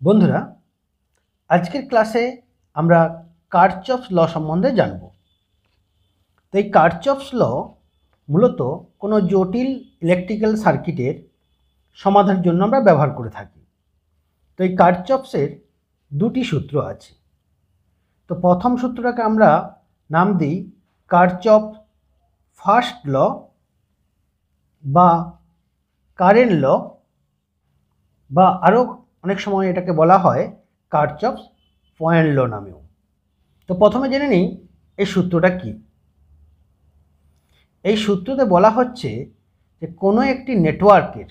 বন্ধুরা, আজকের ক্লাসে আমরা কারচফস ল সম্বন্ধে জানব। তো এই কারচফস ল মূলত কোনো জটিল ইলেকট্রিক্যাল সার্কিটের সমাধানের জন্য আমরা ব্যবহার করে থাকি। তো এই কারচফসের দুটি সূত্র আছে। তো প্রথম সূত্রটাকে আমরা নাম দিই কারচফ ফার্স্ট ল বা কারেন্ট ল, বা আরও অনেক সময় এটাকে বলা হয় কারচফস পয়েন্ট ল নামেও। তো প্রথমে জেনে নিই এই সূত্রটা কি। এই সূত্রতে বলা হচ্ছে যে কোনো একটি নেটওয়ার্কের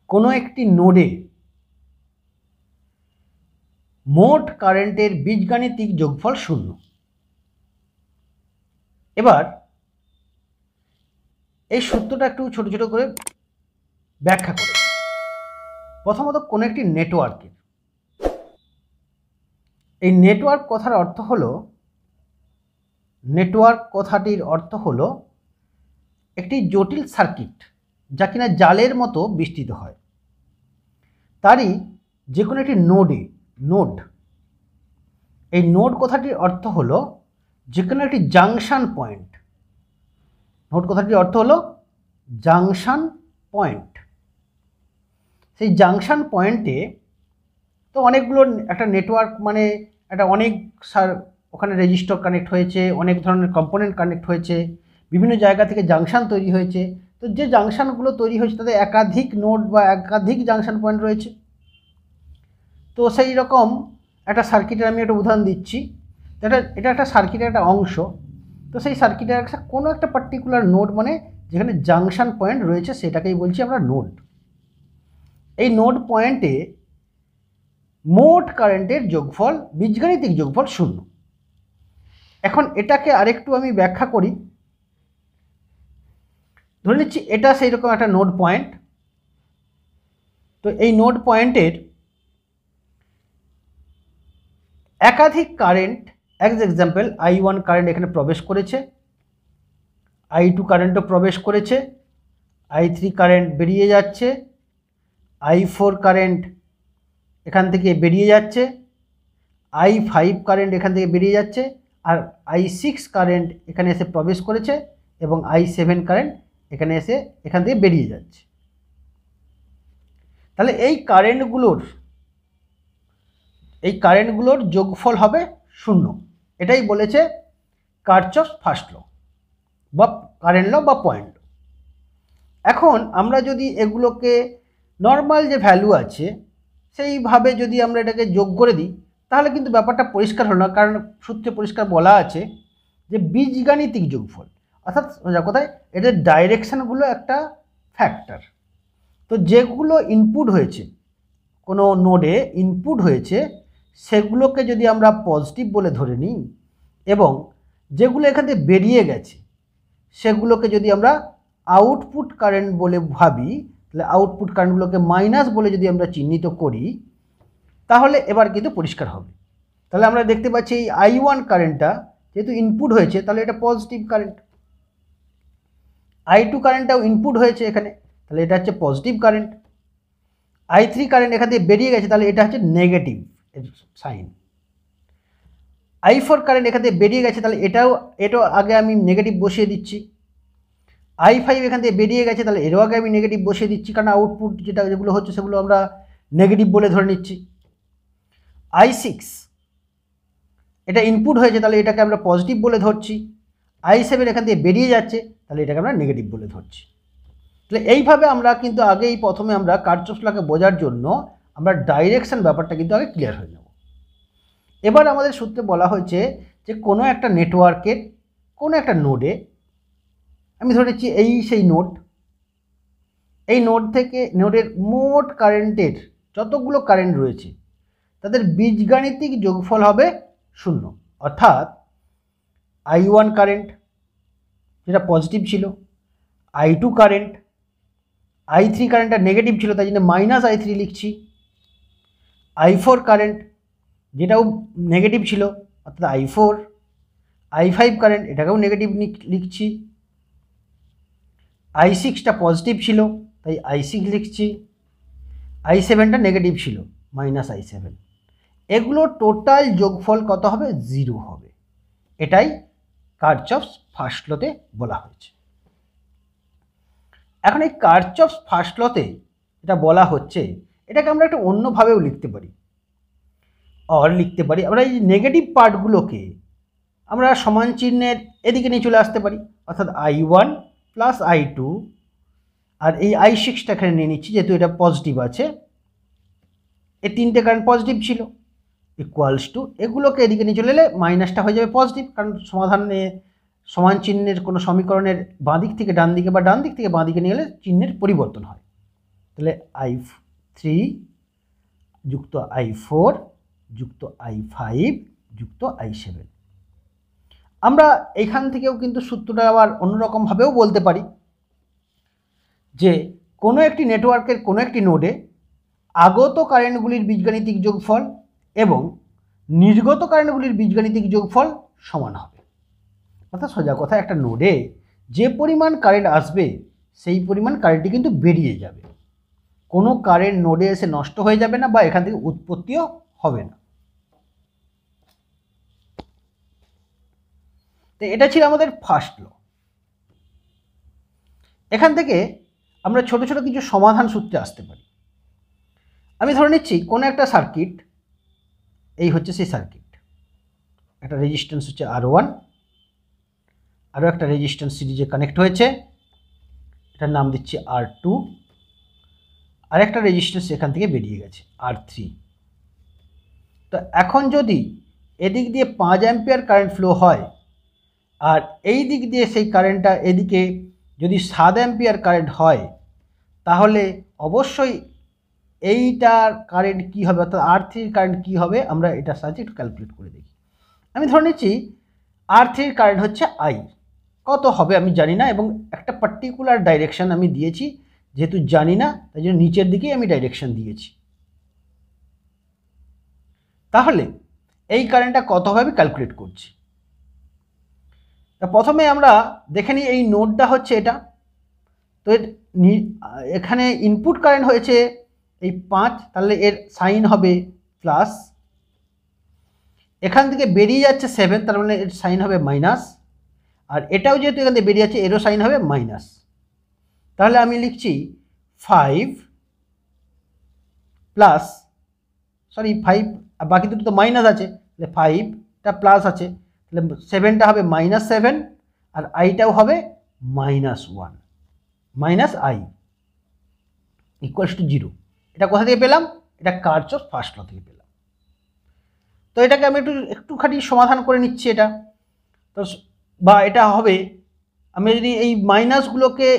কোনো একটি নোডে মোট কারেন্টের বীজগাণিতিক যোগফল 0। এবার এই সূত্রটা একটু ছোট ছোট করে ব্যাখ্যা করে। প্রথমত কোনো একটি নেটওয়ার্কের, এই নেটওয়ার্ক কথার অর্থ হলো, নেটওয়ার্ক কথাটির অর্থ হলো একটি জটিল সার্কিট যা কিনা জালের মতো বিস্তৃত হয়, তারই যে কোনো একটি নোড। এই নোড কথাটির অর্থ হলো যে কোনো একটি জাংশন পয়েন্ট। নোড কথাটির অর্থ হলো জাংশন পয়েন্ট। সেই জাংশন পয়েন্টে তো অনেকগুলো, একটা নেটওয়ার্ক মানে একটা অনেক ওখানে রেজিস্টর কানেক্ট হয়েছে, অনেক ধরনের কম্পোনেন্ট কানেক্ট হয়েছে, বিভিন্ন জায়গা থেকে জাংশন তৈরি হয়েছে। তো যে জাংশনগুলো তৈরি হয়েছে তাদের একাধিক নোড বা একাধিক জাংশন পয়েন্ট রয়েছে। তো সেই রকম একটা সার্কিটের আমি একটা উদাহরণ দিচ্ছি। এটা একটা সার্কিটের একটা অংশ। তো সেই সার্কিটের কোনো একটা পার্টিকুলার নোড মানে যেখানে জাংশন পয়েন্ট রয়েছে সেটাকেই বলছি আমরা নোড। এই নোড পয়েন্টে মোট কারেন্টের যোগফল, বীজগাণিতিক যোগফল 0। এখন এটাকে আরেকটু আমি ব্যাখ্যা করি। ধরে নিচ্ছি এটা সেই রকম একটা নোড পয়েন্ট। তো এই নোড পয়েন্টের একাধিক current, as example I1 current এখানে প্রবেশ করেছে, I2 কারেন্টও প্রবেশ করেছে, I3 কারেন্ট বেরিয়ে যাচ্ছে, I4 কারেন্ট এখান থেকে বেরিয়ে যাচ্ছে, I5 কারেন্ট এখান থেকে বেরিয়ে যাচ্ছে, আর I6 কারেন্ট এখানে এসে প্রবেশ করেছে, এবং I7 কারেন্ট এখানে এসে এখান থেকে বেরিয়ে যাচ্ছে। তাহলে এই কারেন্টগুলোর যোগফল হবে 0। এটাই বলেছে কারচফস ফার্স্ট ল বা কারেন্ট ল বা পয়েন্ট ল। এখন আমরা যদি এগুলোকে নর্মাল যে ভ্যালু আছে সেইভাবে যদি আমরা এটাকে যোগ করে দিই তাহলে কিন্তু ব্যাপারটা পরিষ্কার হলো না, কারণ সূত্রে পরিষ্কার বলা আছে যে বীজগাণিতিক যোগফল, অর্থাৎ কোথায় এদের ডাইরেকশানগুলো একটা ফ্যাক্টর। তো যেগুলো ইনপুট হয়েছে, কোনো নোডে ইনপুট হয়েছে, সেগুলোকে যদি আমরা পজিটিভ বলে ধরে নিই, এবং যেগুলো এখান থেকে বেরিয়ে গেছে সেগুলোকে যদি আমরা আউটপুট কারেন্ট বলে ভাবি, তাহলে আউটপুট কারেন্টগুলোকে মাইনাস বলে যদি আমরা চিহ্নিত করি তাহলে এবার কিন্তু পরিষ্কার হবে। তাহলে আমরা দেখতে পাচ্ছি এই I1 কারেন্টটা যেহেতু ইনপুট হয়েছে তাহলে এটা পজিটিভ কারেন্ট, I2 কারেন্টটাও ইনপুট হয়েছে এখানে, তাহলে এটা হচ্ছে পজিটিভ কারেন্ট, I3 কারেন্ট এখান থেকে বেরিয়ে গেছে তাহলে এটা হচ্ছে নেগেটিভ সাইন, I4 কারেন্ট এখান থেকে বেরিয়ে গেছে তাহলে এটাও আগে আমি নেগেটিভ বসিয়ে দিচ্ছি, I5 এখান থেকে বেরিয়ে গেছে তাহলে এরও আগে আমি নেগেটিভ বসিয়ে দিচ্ছি, কারণ আউটপুট যেগুলো হচ্ছে সেগুলো আমরা নেগেটিভ বলে ধরে নিচ্ছি। I6 এটা ইনপুট হয়েছে তাহলে এটাকে আমরা পজিটিভ বলে ধরছি, I7 এখান থেকে বেরিয়ে যাচ্ছে তাহলে এটাকে আমরা নেগেটিভ বলে ধরছি। তাহলে এইভাবে আমরা কিন্তু প্রথমে আমরা কারচফস লকে বোঝার জন্য আমরা ডাইরেকশন ব্যাপারটা কিন্তু আগে ক্লিয়ার হয়ে নেব। এবার আমাদের সূত্রে বলা হয়েছে যে কোনো একটা নেটওয়ার্কের কোনো একটা নোডে, আমি ধরে নিচ্ছি এই সেই নোড, এই নোড থেকে নোডের মোট কারেন্টের যতগুলো কারেন্ট রয়েছে তাদের বীজগাণিতিক যোগফল হবে 0। অর্থাৎ I1 কারেন্ট যেটা পজিটিভ ছিল, I2 কারেন্ট, I3 কারেন্টটা নেগেটিভ ছিল তাই জন্য -I3 লিখছি, I4 কারেন্ট যেটাও নেগেটিভ ছিল অর্থাৎ I4, I5 কারেন্ট এটাকেও নেগেটিভ লিখছি, I6টা পজিটিভ ছিল তাই I6 লিখছি, I7টা নেগেটিভ ছিল মাইনাস I7, এগুলো টোটাল যোগফল কত হবে? 0 হবে। এটাই কারচফস ফার্স্ট লতে বলা হয়েছে। এখন এই কারচফস ফার্স্ট লতে এটা বলা হচ্ছে, এটাকে আমরা একটু অন্যভাবেও লিখতে পারি, লিখতে পারি আমরা এই নেগেটিভ পার্টগুলোকে আমরা সমান চিহ্নের এদিকে নিয়ে চলে আসতে পারি, অর্থাৎ I1 প্লাস I2, আর এই I6টা এখানে নিয়ে নিচ্ছি যেহেতু এটা পজিটিভ আছে, এই তিনটে কারেন্ট পজিটিভ ছিল, ইকুয়ালস টু এগুলোকে এদিকে নিয়ে চলে এলে মাইনাসটা হয়ে যাবে পজিটিভ, কারণ সমাধানে সমান চিহ্নের কোনো সমীকরণের বাঁ দিক থেকে ডান দিকে বা ডান দিক থেকে বাঁ দিকে নিয়ে গেলে চিহ্নের পরিবর্তন হয়। তাহলে I3 যুক্ত I4 যুক্ত I5 যুক্ত I7। আমরা এইখান থেকেও কিন্তু সূত্রটা আবার অন্যরকমভাবেও বলতে পারি যে কোনো একটি নেটওয়ার্কের কোনো একটি নোডে আগত কারেন্টগুলির বীজগাণিতিক যোগফল এবং নির্গত কারেন্টগুলির বীজগাণিতিক যোগফল সমান হবে। অর্থাৎ সোজা কথা, একটা নোডে যে পরিমাণ কারেন্ট আসবে সেই পরিমাণ কারেন্টটি কিন্তু বেরিয়ে যাবে, কোনো কারেন্ট নোডে এসে নষ্ট হয়ে যাবে না বা এখান থেকে উৎপত্তিও হবে না। তো এটা ছিল আমাদের ফার্স্ট ল। এখান থেকে আমরা ছোট ছোট কিছু সমাধান সূত্রে আসতে পারি। আমি ধরে নিচ্ছি কোনো একটা সার্কিট, এই হচ্ছে সেই সার্কিট, একটা রেজিস্ট্যান্স হচ্ছে R1, আরও একটা রেজিস্ট্যান্স সিরিজে কানেক্ট হয়েছে, এটার নাম দিচ্ছি R2, আর একটা রেজিস্ট্যান্স এখান থেকে বেরিয়ে গেছে R3। তো এখন যদি এদিক দিয়ে 5 অ্যাম্পিয়ার কারেন্ট ফ্লো হয় আর এই দিক দিয়ে সেই কারেন্টটা এদিকে যদি 7 অ্যাম্পিয়ার কারেন্ট হয়, তাহলে অবশ্যই এইটার কারেন্ট কী হবে, অর্থাৎ R3 কারেন্ট কী হবে আমরা এটার সাহায্যে একটু ক্যালকুলেট করে দেখি। আমি ধরে নিচ্ছি R3 কারেন্ট হচ্ছে I, কত হবে আমি জানি না, এবং একটা পার্টিকুলার ডাইরেকশান আমি দিয়েছি, যেহেতু জানি না তাই জন্য নিচের দিকেই আমি ডাইরেকশান দিয়েছি। তাহলে এই কারেন্টটা কত হবে আমি ক্যালকুলেট করছি। প্রথমে আমরা দেখে নিই এই নোডটা হচ্ছে এটা, তো এখানে ইনপুট কারেন্ট হয়েছে এই 5, তাহলে এর সাইন হবে প্লাস, এখান থেকে বেরিয়ে যাচ্ছে 7, তার মানে এর সাইন হবে মাইনাস, আর এটাও যেহেতু এখান থেকে বেরিয়ে যাচ্ছে এরও সাইন হবে মাইনাস। তাহলে আমি লিখছি 5 প্লাস, সরি 5, বাকি দুটো তো মাইনাস আছে, তাহলে 5টা প্লাস আছে, তাহলে 7টা হবে -7 আর আইটাও হবে -1 মাইনাস I ইকুয়ালস টু 0। এটা কোথা থেকে পেলাম? এটা কারচফস ফার্স্ট ল থেকে পেলাম। তো এটাকে আমি একটুখানি সমাধান করে নিচ্ছি এটা, তো বা এটা হবে, আমি যদি এই মাইনাসগুলোকে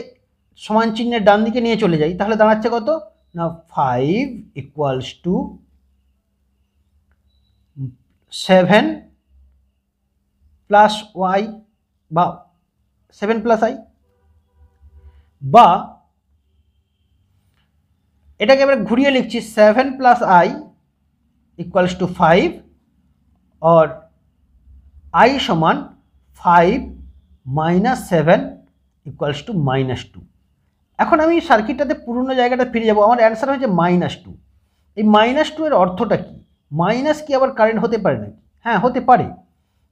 সমান চিহ্নের ডান দিকে নিয়ে চলে যাই তাহলে দাঁড়াচ্ছে কত না 5 ইকুয়ালস টু 7 প্লাস y বা 7 প্লাস I, বা এটাকে আমরা ঘুরিয়ে লিখছি 7 প্লাস I ইকুয়ালস টু 5 और I সমান 5 মাইনাস 7 ইকুয়ালস টু -2। এখন আমি সার্কিটটাতে পুরনো জায়গাটা ফিরে যাব, আমার অ্যান্সার হয়েছে -2। এই -2 এর অর্থটা কি? মাইনাস কি আবার কারেন্ট হতে পারে নাকি? হ্যাঁ, হতে পারে।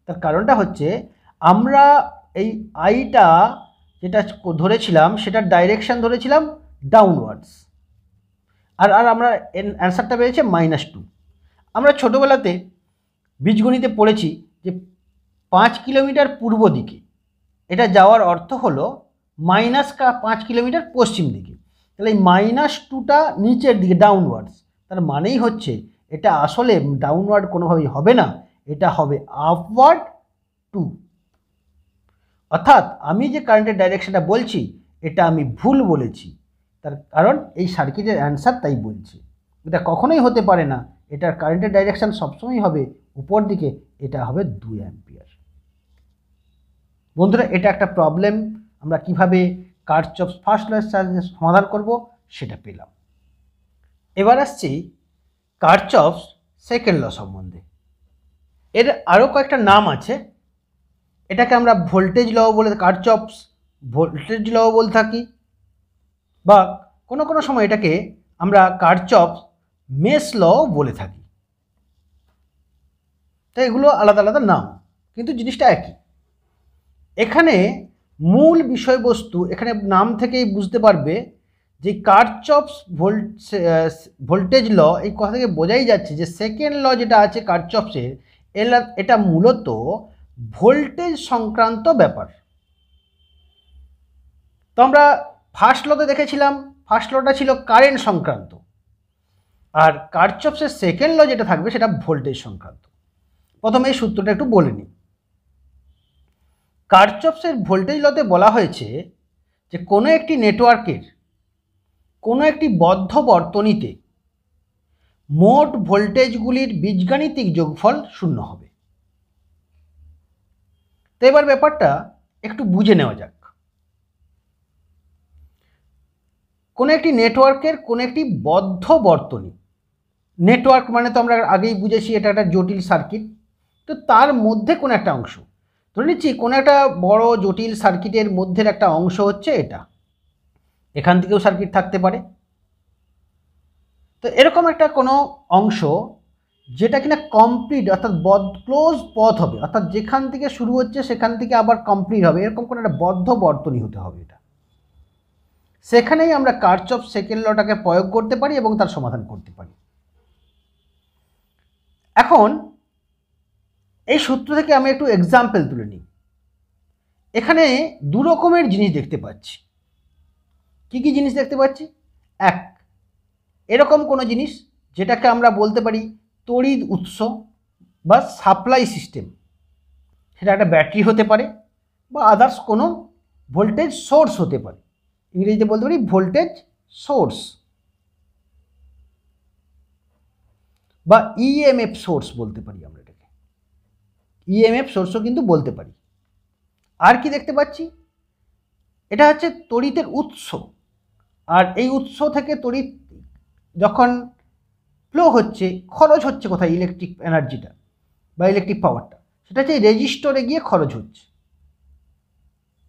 তার কারণটা হচ্ছে আমরা এই আইটা যেটা ধরেছিলাম সেটার ডাইরেকশান ধরেছিলাম ডাউনওয়ার্ডস, আর আমরা অ্যান্সারটা পেয়েছে -2। আমরা ছোটোবেলাতে বীজগণিতে পড়েছি যে 5 কিলোমিটার পূর্ব দিকে এটা যাওয়ার অর্থ হলো -5 কিলোমিটার পশ্চিম দিকে, তাহলে এই -2টা নিচের দিকে ডাউনওয়ার্ডস, তার মানেই হচ্ছে এটা আসলে ডাউনওয়ার্ড কোনোভাবেই হবে না, এটা হবে আপওয়ার্ড 2। অর্থাৎ আমি যে কারেন্টের ডাইরেকশনটা বলছি এটা আমি ভুল বলেছি, তার কারণ এই সার্কিটের অ্যান্সার তাই বলছে। এটা কখনোই হতে পারে না, এটার কারেন্টের ডাইরেকশন সবসময় হবে উপর দিকে, এটা হবে 2 অ্যাম্পিয়ার। বন্ধুরা, এটা একটা প্রবলেম, আমরা কিভাবে কারচফস ফার্স্ট লয়ের সাহায্যে সমাধান করব সেটা পেলাম। এবার আসছি কারচফস সেকেন্ড ল সম্বন্ধে। এর আরও কয়েকটা নাম আছে, এটাকে আমরা ভোল্টেজ ল বলে, কারচফস ভোল্টেজ ল বলে থাকি, বা কোনো কোনো সময় এটাকে আমরা কারচফস মেশ ল বলে থাকি। তাই এগুলো আলাদা আলাদা নাম, কিন্তু জিনিসটা একই। এখানে মূল বিষয়বস্তু, এখানে নাম থেকেই বুঝতে পারবে যে কারচফস ভোল্টেজ ল, এই কথা থেকে বোঝাই যাচ্ছে যে সেকেন্ড ল যেটা আছে কারচফসের, এটা মূলত ভোল্টেজ সংক্রান্ত ব্যাপার। তো আমরা ফার্স্ট লতে দেখেছিলাম, ফার্স্ট লটা ছিল কারেন্ট সংক্রান্ত, আর কারচফসের সেকেন্ড ল যেটা থাকবে সেটা ভোল্টেজ সংক্রান্ত। প্রথমে এই সূত্রটা একটু বলে নিই। কারচফসের ভোল্টেজ লতে বলা হয়েছে যে কোনো একটি নেটওয়ার্কের কোনো একটি বদ্ধ বর্তনীতে মোট ভোল্টেজগুলির বীজগাণিতিক যোগফল 0 হবে। তো এবার ব্যাপারটা একটু বুঝে নেওয়া যাক। কোনো একটি নেটওয়ার্কের কোনো একটি বদ্ধ বর্তনী, নেটওয়ার্ক মানে তো আমরা আগেই বুঝেছি এটা একটা জটিল সার্কিট, তো তার মধ্যে কোনো একটা অংশ, ধরে নিচ্ছি কোনো একটা বড় জটিল সার্কিটের মধ্যের একটা অংশ হচ্ছে এটা, এখান থেকেও সার্কিট থাকতে পারে। তো এরকম একটা কোনো অংশ যেটা কিনা কমপ্লিট অর্থাৎ ক্লোজ পথ হবে, অর্থাৎ যেখান থেকে শুরু হচ্ছে সেখান থেকে আবার কমপ্লিট হবে, এরকম কোনো একটা বদ্ধ বর্তনী হতে হবে এটা। সেখানেই আমরা কারচফ সেকেন্ড লটাকে প্রয়োগ করতে পারি এবং তার সমাধান করতে পারি। এখন এই সূত্র থেকে আমি একটু এক্সাম্পল তুলে নিই। এখানে দু রকমের জিনিস দেখতে পাচ্ছি। কি কি জিনিস দেখতে পাচ্ছি? এক, এরকম কোনো জিনিস যেটাকে আমরা বলতে পারি তড়িৎ উৎস বা সাপ্লাই সিস্টেম, সেটা একটা ব্যাটারি হতে পারে বা আদার্স কোনো ভোল্টেজ সোর্স হতে পারে, ইংরেজিতে বলতে পারি ভোল্টেজ সোর্স বা ইএমএফ সোর্স বলতে পারি আমরা এটাকে, ইএমএফ সোর্সও কিন্তু বলতে পারি। আর কি দেখতে পাচ্ছি? এটা হচ্ছে তড়িতের উৎস, আর এই উৎস থেকে তড়িৎ যখন ফ্লো হচ্ছে, খরচ হচ্ছে কোথায় ইলেকট্রিক এনার্জিটা বা ইলেকট্রিক পাওয়ারটা, সেটা হচ্ছে রেজিস্টরে গিয়ে খরচ হচ্ছে,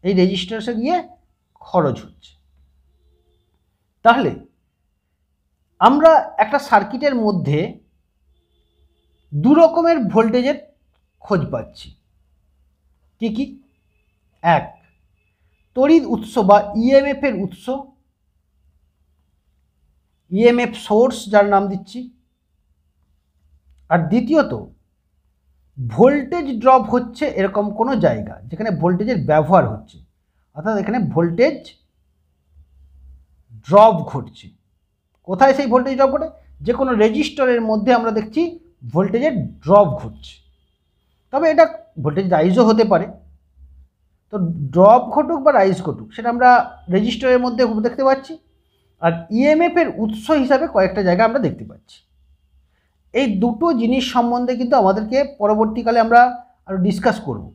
এই রেজিস্টরে গিয়ে খরচ হচ্ছে। তাহলে আমরা একটা সার্কিটের মধ্যে দু রকমের ভোল্টেজের খোঁজ পাচ্ছি। কি কি? এক, তড়িৎ উৎস বা ইএমএফ এর উৎস, ইএমএফ সোর্স যার নাম দিচ্ছি। আর দ্বিতীয়ত ভোল্টেজ ড্রপ হচ্ছে এরকম কোনো জায়গা যেখানে ভোল্টেজের ব্যবহার হচ্ছে, অর্থাৎ এখানে ভোল্টেজ ড্রপ ঘটছে। কোথায় সেই ভোল্টেজ ড্রপ ঘটে? যে কোনো রেজিস্টরের মধ্যে আমরা দেখছি ভোল্টেজের ড্রপ ঘটছে। তবে এটা ভোল্টেজ রাইজও হতে পারে। তো ড্রপ ঘটুক বা রাইজ ঘটুক সেটা আমরা রেজিস্টরের মধ্যে দেখতে পাচ্ছি, আর ইএমএফ এর উৎস হিসাবে কয়েকটা জায়গা আমরা দেখতে পাচ্ছি। এই দুটো জিনিস সম্বন্ধে কিন্তু আমাদেরকে পরবর্তীকালে আমরা আরও ডিসকাস করব।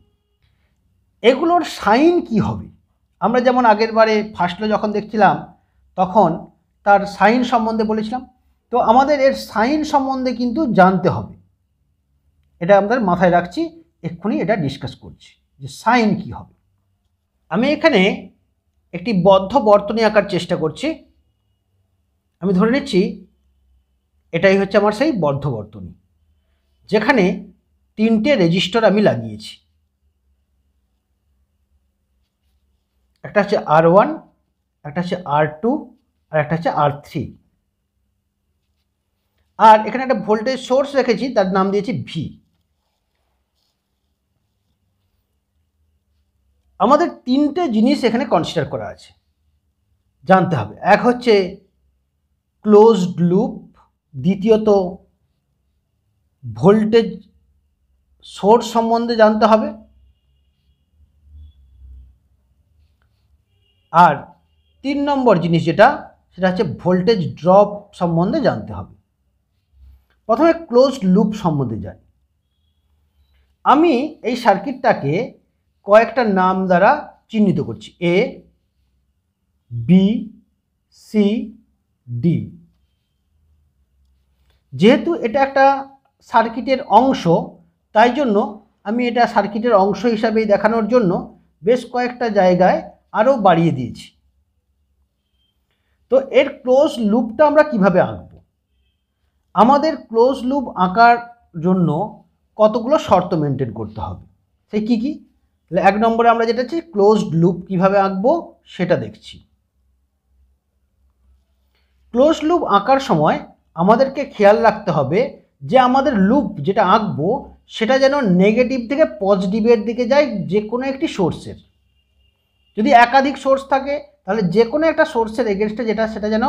এগুলোর সাইন কি হবে? আমরা যেমন আগের বারে ফার্স্ট ল যখন দেখছিলাম তখন তার সাইন সম্বন্ধে বলেছিলাম, তো আমাদের এর সাইন সম্বন্ধে কিন্তু জানতে হবে, এটা আমাদের মাথায় রাখছি, এক্ষুনি এটা ডিসকাস করছি যে সাইন কি হবে। আমি এখানে একটি বদ্ধ বর্তনী আঁকার চেষ্টা করছি। আমি ধরে নিচ্ছি এটাই হচ্ছে আমার সেই বদ্ধ বর্তনী, যেখানে তিনটে রেজিস্টর আমি লাগিয়েছি। একটা হচ্ছে R1, একটা হচ্ছে R2, আর একটা হচ্ছে R3। আর এখানে একটা ভোল্টেজ সোর্স রেখেছি, তার নাম দিয়েছি ভি। আমাদের তিনটে জিনিস এখানে কনসিডার করা আছে, জানতে হবে। এক হচ্ছে ক্লোজড লুপ, দ্বিতীয়ত ভোল্টেজ সোর্স সম্বন্ধে জানতে হবে, আর 3 নম্বর জিনিস যেটা, সেটা হচ্ছে ভোল্টেজ ড্রপ সম্বন্ধে জানতে হবে। প্রথমে ক্লোজড লুপ সম্বন্ধে জানি। আমি এই সার্কিটটাকে কয়েকটা নাম দ্বারা চিহ্নিত করছি, এ, বি, সি, ডি। যেহেতু এটা একটা সার্কিটের অংশ, তাই জন্য আমি এটা সার্কিটের অংশ হিসাবেই দেখানোর জন্য বেশ কয়েকটা জায়গায় আরও বাড়িয়ে দিয়েছি। তো এর ক্লোজ লুপটা আমরা কিভাবে আঁকব? আমাদের ক্লোজ লুপ আঁকার জন্য কতগুলো শর্ত মেনটেন করতে হবে। সেই কী কী? তাহলে 1 নম্বরে আমরা যেটা হচ্ছে ক্লোজড লুপ কীভাবে আঁকবো সেটা দেখছি। ক্লোজ লুপ আঁকার সময় আমাদেরকে খেয়াল রাখতে হবে যে আমাদের লুপ যেটা আঁকবো সেটা যেন নেগেটিভ থেকে পজিটিভের দিকে যায় যে কোনো একটি সোর্সের। যদি একাধিক সোর্স থাকে তাহলে যে কোনো একটা সোর্সের এগেনস্টে সেটা যেন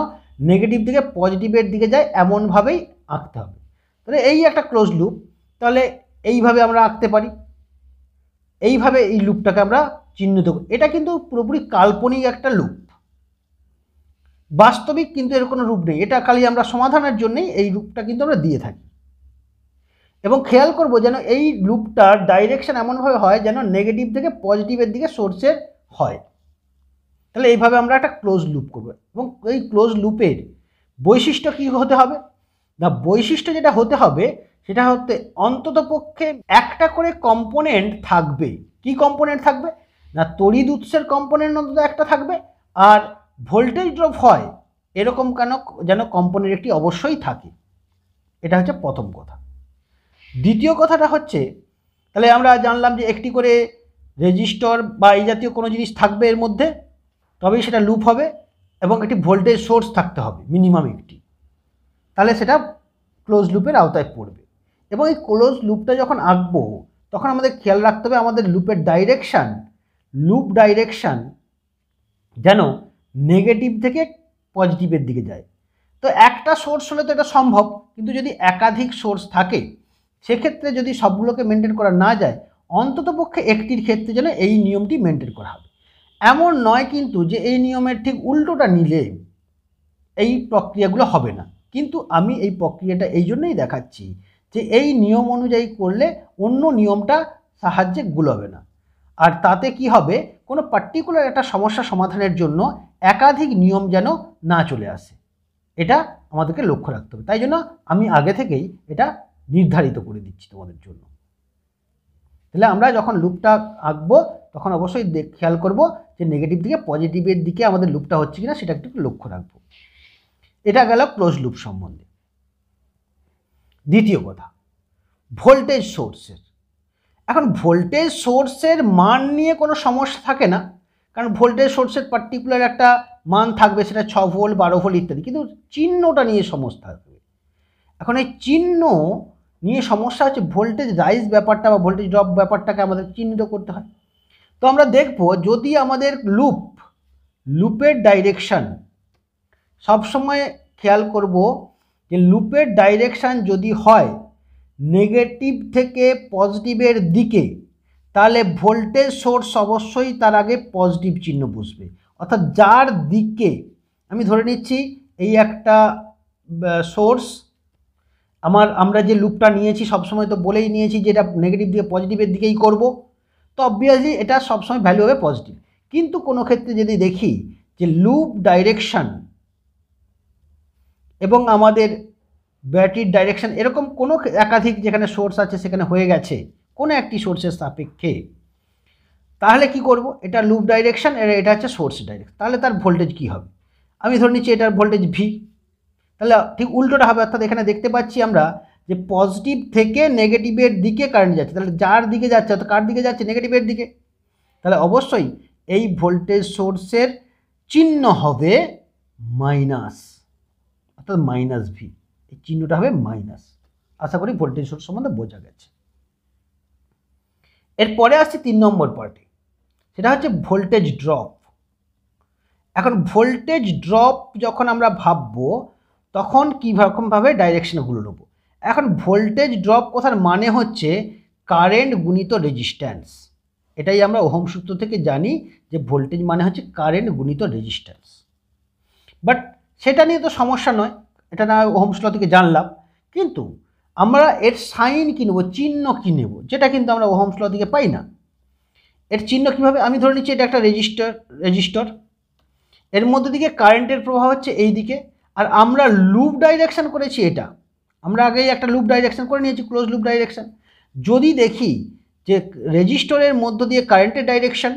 নেগেটিভ থেকে পজিটিভের দিকে যায় এমনভাবেই আঁকতে হবে। তাহলে এই একটা ক্লোজ লুপ, তাহলে এইভাবে আমরা আঁকতে পারি, এইভাবে এই লুপটাকে আমরা চিহ্নিত করি। এটা কিন্তু পুরোপুরি কাল্পনিক একটা লুপ, বাস্তবিক কিন্তু এর কোনো রূপ নেই, এটা খালি আমরা সমাধানের জন্যই এই লুপটা কিন্তু আমরা দিয়ে থাকি। এবং খেয়াল করব যেন এই লুপটার ডাইরেকশন এমনভাবে হয় যেন নেগেটিভ থেকে পজিটিভের দিকে সোর্সের হয়। তাহলে এইভাবে আমরা একটা ক্লোজ লুপ করব। এবং এই ক্লোজ লুপের বৈশিষ্ট্য কী হতে হবে না, বৈশিষ্ট্য যেটা হতে হবে সেটা হতে অন্ততপক্ষে একটা করে কম্পোনেন্ট থাকবে। কি কম্পোনেন্ট থাকবে না, তড়িৎ উৎসের কম্পোনেন্ট অন্তত একটা থাকবে, আর ভোল্টেজ ড্রপ হয় এরকম কেন যেন কম্পোনেন্ট একটি অবশ্যই থাকে। এটা হচ্ছে প্রথম কথা। দ্বিতীয় কথাটা হচ্ছে, তাহলে আমরা জানলাম যে একটি করে রেজিস্টর বা এই জাতীয় কোনো জিনিস থাকবে এর মধ্যে, তবেই সেটা লুপ হবে, এবং একটি ভোল্টেজ সোর্স থাকতে হবে মিনিমাম একটি, তাহলে সেটা ক্লোজ লুপের আওতায় পড়বে। এবং এই ক্লোজ লুপটা যখন আঁকবো তখন আমাদের খেয়াল রাখতে হবে আমাদের লুপের লুপ ডাইরেকশান যেন নেগেটিভ থেকে পজিটিভের দিকে যায়। তো একটা সোর্স হলে তো এটা সম্ভব, কিন্তু যদি একাধিক সোর্স থাকে সেক্ষেত্রে যদি সবগুলোকে মেনটেন করা না যায় অন্ততপক্ষে একটির ক্ষেত্রে যেন এই নিয়মটি মেনটেন করা হবে। এমন নয় কিন্তু যে এই নিয়মের ঠিক উল্টোটা নিলে এই প্রক্রিয়াগুলো হবে না, কিন্তু আমি এই প্রক্রিয়াটা এই জন্যই দেখাচ্ছি যে এই নিয়ম অনুযায়ী করলে অন্য নিয়মটা সাহায্যে গুলোবে না। আর তাতে কি হবে, কোনো পার্টিকুলার একটা সমস্যা সমাধানের জন্য একাধিক নিয়ম যেন না চলে আসে, এটা আমাদেরকে লক্ষ্য রাখতে হবে। তাই জন্য আমি আগে থেকেই এটা নির্ধারিত করে দিচ্ছি তোমাদের জন্য। তাহলে আমরা যখন লুপটা আঁকবো তখন অবশ্যই খেয়াল করব যে নেগেটিভ থেকে পজিটিভের দিকে আমাদের লুপটা হচ্ছে কিনা সেটা একটু লক্ষ্য রাখবো। এটা গেল ক্লোজ লুপ সম্বন্ধে। দ্বিতীয় কথা, ভোল্টেজ সোর্সের। এখন ভোল্টেজ সোর্সের মান নিয়ে কোনো সমস্যা থাকে না, কারণ ভোল্টেজ সোর্সের পার্টিকুলার একটা মান থাকবে, সেটা 6 ভোল্ট 12 ভোল্ট ইত্যাদি, কিন্তু চিহ্নটা নিয়ে সমস্যা থাকবে। এখন এই চিহ্ন নিয়ে সমস্যা হচ্ছে ভোল্টেজ রাইজ ব্যাপারটা বা ভোল্টেজ ড্রপ ব্যাপারটাকে আমাদের চিহ্নিত করতে হয়। তো আমরা দেখব যদি আমাদের লুপের ডাইরেকশান সবসময় খেয়াল করব যে লুপের ডাইরেকশান যদি হয় নেগেটিভ থেকে পজিটিভের দিকে, তাহলে ভোল্টেজ সোর্স অবশ্যই তার আগে পজিটিভ চিহ্ন বসবে। অর্থাৎ যার দিকে আমি ধরে নিচ্ছি এই একটা সোর্স, আমরা যে লুপটা নিয়েছি সবসময় তো বলেই নিয়েছি যে এটা নেগেটিভ দিয়ে পজিটিভের দিকেই করব, তো অবভিয়াসলি এটা সবসময় ভ্যালু হবে পজিটিভ। কিন্তু কোনো ক্ষেত্রে যদি দেখি যে লুপ ডাইরেকশান এবং আমাদের ব্যাটারির ডাইরেকশান এরকম কোনো একাধিক যেখানে সোর্স আছে সেখানে হয়ে গেছে কোনো একটি সোর্সের সাপেক্ষে, তাহলে কি করব, এটা লুপ ডাইরেকশান, এটা হচ্ছে সোর্স ডাইরেকশন, তাহলে তার ভোল্টেজ কি হবে, আমি ধরে নিচ্ছি এটার ভোল্টেজ ভি, তাহলে ঠিক উল্টোটা হবে। অর্থাৎ এখানে দেখতে পাচ্ছি আমরা যে পজিটিভ থেকে নেগেটিভের দিকে কারেন্ট যাচ্ছে, তাহলে যার দিকে যাচ্ছে অর্থাৎ কার দিকে যাচ্ছে, নেগেটিভের দিকে, তাহলে অবশ্যই এই ভোল্টেজ সোর্সের চিহ্ন হবে মাইনাস, অর্থাৎ মাইনাস ভি, এই চিহ্নটা হবে মাইনাস। আশা করি ভোল্টেজ সোর্স সম্বন্ধে বোঝা গেছে। এরপরে আসছে 3 নম্বর পার্টে, সেটা হচ্ছে ভোল্টেজ ড্রপ। এখন ভোল্টেজ ড্রপ যখন আমরা ভাববো তখন কীরকমভাবে ডাইরেকশনগুলো নেব। এখন ভোল্টেজ ড্রপ কথার মানে হচ্ছে কারেন্ট গুণিত রেজিস্ট্যান্স। এটাই আমরা ওহম সূত্র থেকে জানি যে ভোল্টেজ মানে হচ্ছে কারেন্ট গুণিত রেজিস্ট্যান্স। বাট সেটা নিয়ে তো সমস্যা নয়, এটা না ওহমস ল থেকে জানলাম, কিন্তু আমরা এর সাইন কী নেব, চিহ্ন কী নেব, যেটা কিন্তু আমরা ওহমস ল থেকে পাই না। এর চিহ্ন কীভাবে, আমি ধরে নিচ্ছি এটা একটা রেজিস্টর, এর মধ্যে দিকে কারেন্টের প্রবাহ হচ্ছে এই দিকে, আর আমরা লুপ ডাইরেকশান করেছি, এটা আমরা আগেই একটা লুপ ডাইরেকশান করে নিয়েছি, ক্লোজ লুপ ডাইরেকশান। যদি দেখি যে রেজিস্টরের মধ্য দিয়ে কারেন্টের ডাইরেকশান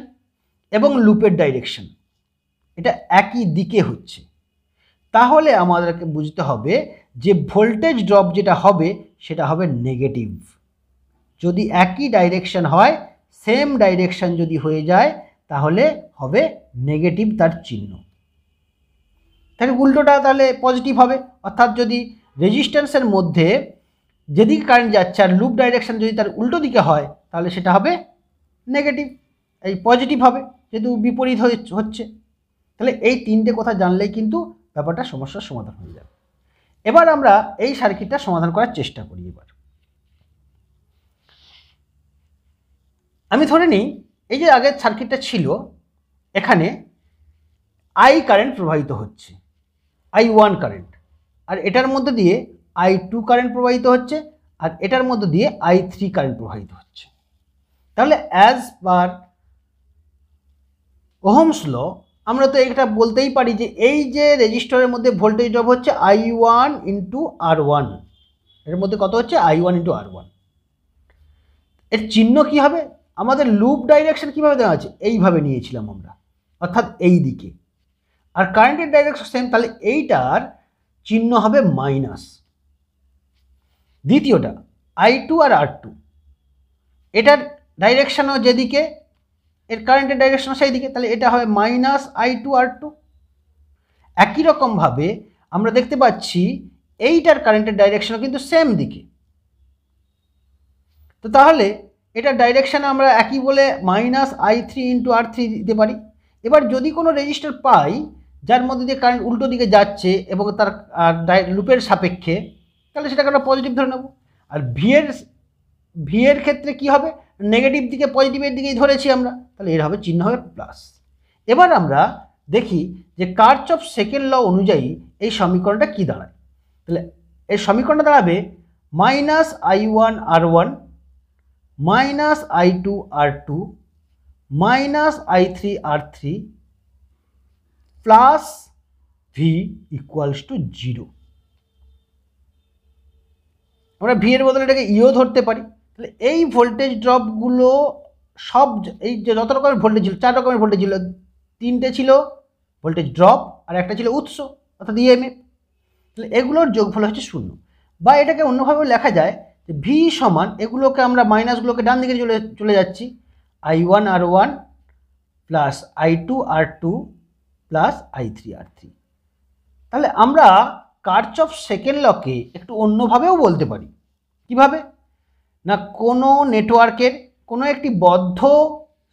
এবং লুপের ডাইরেকশান এটা একই দিকে হচ্ছে, তাহলে আমাদেরকে বুঝতে হবে যে ভোল্টেজ ড্রপ যেটা হবে সেটা হবে নেগেটিভ। যদি একই ডাইরেকশন হয়, সেম ডাইরেকশন যদি হয়ে যায়, তাহলে হবে নেগেটিভ তার চিহ্ন। তাহলে উল্টোটা তাহলে পজিটিভ হবে। অর্থাৎ যদি রেজিস্ট্যান্সের মধ্যে যেদিকে কারেন্ট যাচ্ছে আর লুপ ডাইরেকশন যদি তার উল্টো দিকে হয়, তাহলে সেটা হবে নেগেটিভ, এই পজিটিভ হবে, যেহেতু বিপরীত হচ্ছে। তাহলে এই তিনটে কথা জানলেই কিন্তু ব্যাপারটা সমস্যার সমাধান হয়ে যাবে। এবার আমরা এই সার্কিটটা সমাধান করার চেষ্টা করি। এবার আমি ধরে নিই এই যে আগের সার্কিটটা ছিল, এখানে আই কারেন্ট প্রবাহিত হচ্ছে, I1 কারেন্ট, আর এটার মধ্যে দিয়ে I2 কারেন্ট প্রবাহিত হচ্ছে, আর এটার মধ্যে দিয়ে I3 কারেন্ট প্রবাহিত হচ্ছে। তাহলে অ্যাজ পার ওহমস ল আমরা তো এটা বলতেই পারি যে এই যে রেজিস্টরের মধ্যে ভোল্টেজ ড্রপ হচ্ছে I1 ইন্টু R1, এর মধ্যে কত হচ্ছে I1 ইন্টু R1। এর চিহ্ন কি হবে? আমাদের লুপ ডাইরেকশন কিভাবে দেওয়া আছে, এইভাবে নিয়েছিলাম আমরা, অর্থাৎ এই দিকে। আর কারেন্টের ডাইরেকশন সেম, তাহলে এইটার চিহ্ন হবে মাইনাস। দ্বিতীয়টা I2 আর R2, এটার ডাইরেকশনও যেদিকে, এর কারেন্টের ডাইরেকশনও সেই দিকে, তাহলে এটা হবে মাইনাস I2 R2। একই রকমভাবে আমরা দেখতে পাচ্ছি এইটার কারেন্টের ডাইরেকশনও কিন্তু সেম দিকে, তো তাহলে এটার ডাইরেকশন আমরা একই বলে মাইনাস I3 ইন্টু R3 দিতে পারি। এবার যদি কোনো রেজিস্টার পাই যার মধ্যে দিয়ে কারেন্ট উল্টো দিকে যাচ্ছে এবং তার লুপের সাপেক্ষে, তাহলে সেটাকে আমরা পজিটিভ ধরে নেব। আর ভি এর ক্ষেত্রে কি হবে, নেগেটিভ দিকে পজিটিভের দিকেই ধরেছি আমরা, তাহলে এর হবে চিহ্ন হবে প্লাস। এবার আমরা দেখি যে কার্চফ সেকেন্ড ল অনুযায়ী এই সমীকরণটা কি দাঁড়ায়। তাহলে এই সমীকরণটা দাঁড়াবে minus I1 R1 minus I2 R2 minus I3 R3 plus V equals to 0। আমরা ভি এর বদলে এটাকে ইও ধরতে পারি। তাহলে এই ভোল্টেজ ড্রপগুলো সব, এই যে যত রকমের ভোল্টেজ ছিল, 4 রকমের ভোল্টেজ ছিল, 3টে ছিল ভোল্টেজ ড্রপ আর একটা ছিল উৎস অর্থাৎ ইএমএফ। তাহলে এগুলোর যোগফল হচ্ছে 0। বা এটাকে অন্যভাবে লেখা যায় যে ভি সমান, এগুলোকে আমরা মাইনাসগুলোকে ডান দিকে চলে যাচ্ছি, I1 R1 plus I2 R2 plus I3 R3। তাহলে আমরা কার্চফ সেকেন্ড লকে একটু অন্যভাবেও বলতে পারি। কিভাবে না, কোনো নেটওয়ার্কের কোনো একটি বদ্ধ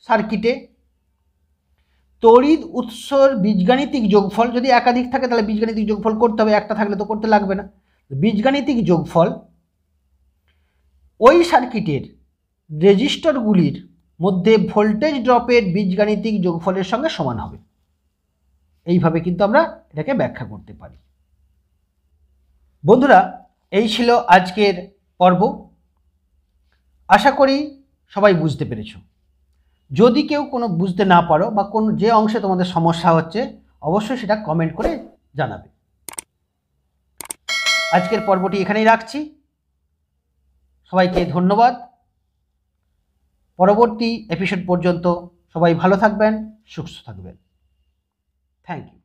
সার্কিটে তড়িৎ উৎসর বীজগাণিতিক যোগফল, যদি একাধিক থাকে তাহলে বীজগাণিতিক যোগফল করতে হবে, একটা থাকলে তো করতে লাগবে না। বীজগাণিতিক যোগফল ওই সার্কিটের রেজিস্টরগুলির মধ্যে ভোল্টেজ ড্রপের বীজগাণিতিক যোগফলের সঙ্গে সমান হবে। এইভাবে কিন্তু আমরা এটাকে ব্যাখ্যা করতে পারি। বন্ধুরা, এই ছিল আজকের পর্ব। আশা করি সবাই বুঝতে পেরেছো। যদি কেউ কোনো বুঝতে না পারো বা কোনো যে অংশে তোমাদের সমস্যা হচ্ছে, অবশ্যই সেটা কমেন্ট করে জানাবে। আজকের পর্বটি এখানেই রাখছি। সবাইকে ধন্যবাদ। পরবর্তী এপিসোড পর্যন্ত সবাই ভালো থাকবেন, সুস্থ থাকবেন। Thank you.